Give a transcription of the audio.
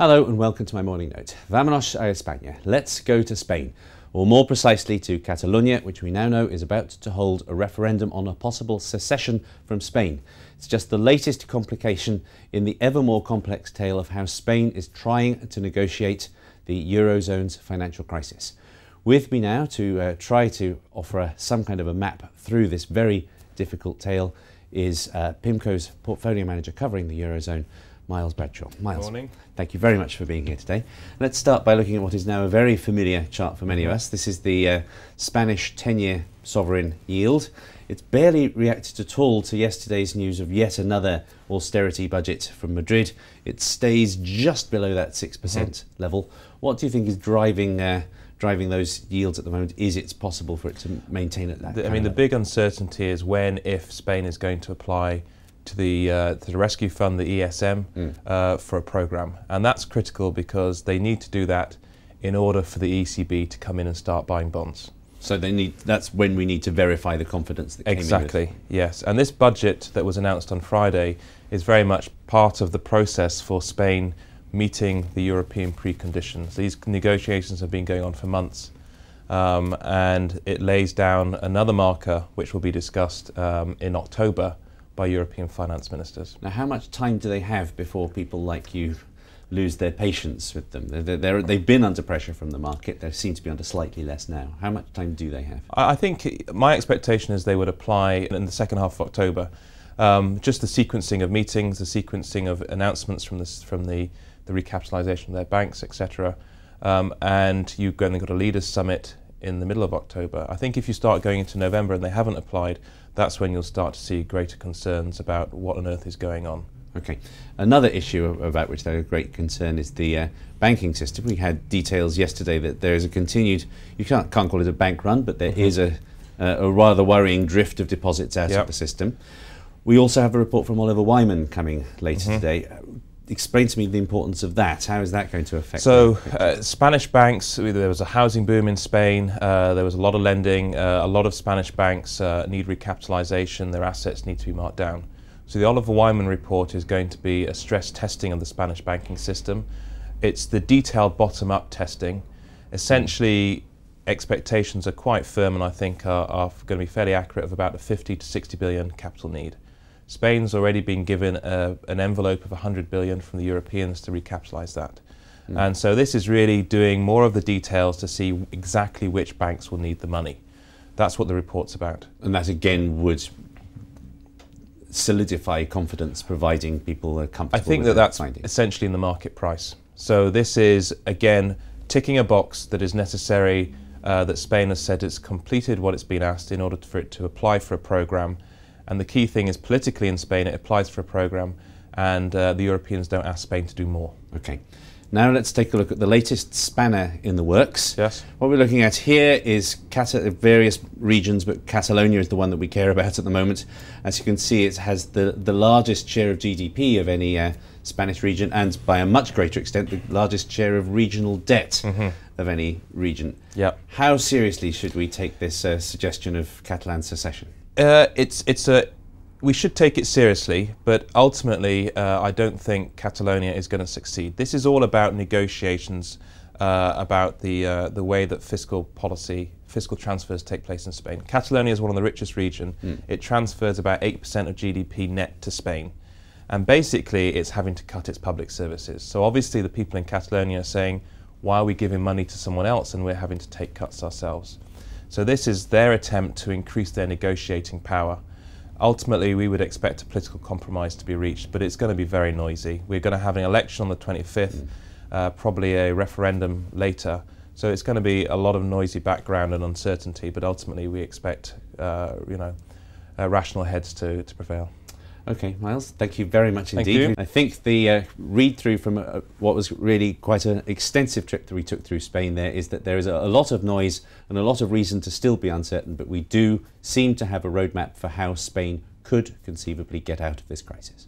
Hello and welcome to my morning note. Vámonos a España. Let's go to Spain, or more precisely to Catalonia, which we now know is about to hold a referendum on a possible secession from Spain. It's just the latest complication in the ever more complex tale of how Spain is trying to negotiate the Eurozone's financial crisis. With me now to try to offer some kind of a map through this very difficult tale is Pimco's portfolio manager covering the Eurozone, Myles Bradshaw. Myles, morning. Thank you very much for being here today. Let's start by looking at what is now a very familiar chart for many of us. This is the Spanish 10-year sovereign yield. It's barely reacted at all to yesterday's news of yet another austerity budget from Madrid. It stays just below that 6% level. What do you think is driving those yields at the moment? Is it possible for it to maintain at that? I mean, the big uncertainty is if Spain is going to apply to the rescue fund, the ESM, for a programme. And that's critical because they need to do that in order for the ECB to come in and start buying bonds. So that's when we need to verify the confidence that came in. Exactly, yes. And this budget that was announced on Friday is very much part of the process for Spain meeting the European preconditions. These negotiations have been going on for months, and it lays down another marker which will be discussed in October by European finance ministers. Now, how much time do they have before people like you lose their patience with them? They've been under pressure from the market. They seem to be under slightly less now. How much time do they have? I think my expectation is they would apply in the second half of October. Just the sequencing of meetings, the sequencing of announcements from the recapitalisation of their banks, etc. And you've got a leaders' summit in the middle of October. I think if you start going into November and they haven't applied, that's when you'll start to see greater concerns about what on earth is going on. Okay. Another issue about which there is great concern is the banking system. We had details yesterday that there is a continued, you can't call it a bank run, but there is a rather worrying drift of deposits out of the system. We also have a report from Oliver Wyman coming later today. Explain to me the importance of that. How is that going to affect? So, Spanish banks, there was a housing boom in Spain, there was a lot of lending, a lot of Spanish banks need recapitalisation, their assets need to be marked down. So the Oliver Wyman report is going to be a stress testing of the Spanish banking system. It's the detailed bottom-up testing. Essentially, expectations are quite firm and I think are going to be fairly accurate of about a 50 to 60 billion capital need. Spain's already been given an envelope of 100 billion from the Europeans to recapitalise that. And so this is really doing more of the details to see exactly which banks will need the money. That's what the report's about. And that again would solidify confidence, providing people are comfortable. I think with that's findings. Essentially in the market price. So this is, again, ticking a box that is necessary, that Spain has said it's completed what it's been asked in order for it to apply for a programme. And the key thing is politically in Spain it applies for a programme and the Europeans don't ask Spain to do more. Okay. Now let's take a look at the latest spanner in the works. Yes. What we're looking at here is various regions, but Catalonia is the one that we care about at the moment. As you can see, it has the largest share of GDP of any Spanish region, and by a much greater extent, the largest share of regional debt of any region. Yep. How seriously should we take this suggestion of Catalan secession? We should take it seriously, but ultimately I don't think Catalonia is going to succeed. This is all about negotiations about the way that fiscal transfers take place in Spain. Catalonia is one of the richest regions. It transfers about 8% of GDP net to Spain. And basically it's having to cut its public services. So obviously the people in Catalonia are saying, why are we giving money to someone else and we're having to take cuts ourselves? So this is their attempt to increase their negotiating power. Ultimately, we would expect a political compromise to be reached, but it's going to be very noisy. We're going to have an election on the 25th, probably a referendum later. So it's going to be a lot of noisy background and uncertainty, but ultimately we expect rational heads to prevail. Okay, Myles, thank you very much indeed. Thank you. I think the read-through from what was really quite an extensive trip that we took through Spain there is that there is a lot of noise and a lot of reason to still be uncertain, but we do seem to have a roadmap for how Spain could conceivably get out of this crisis.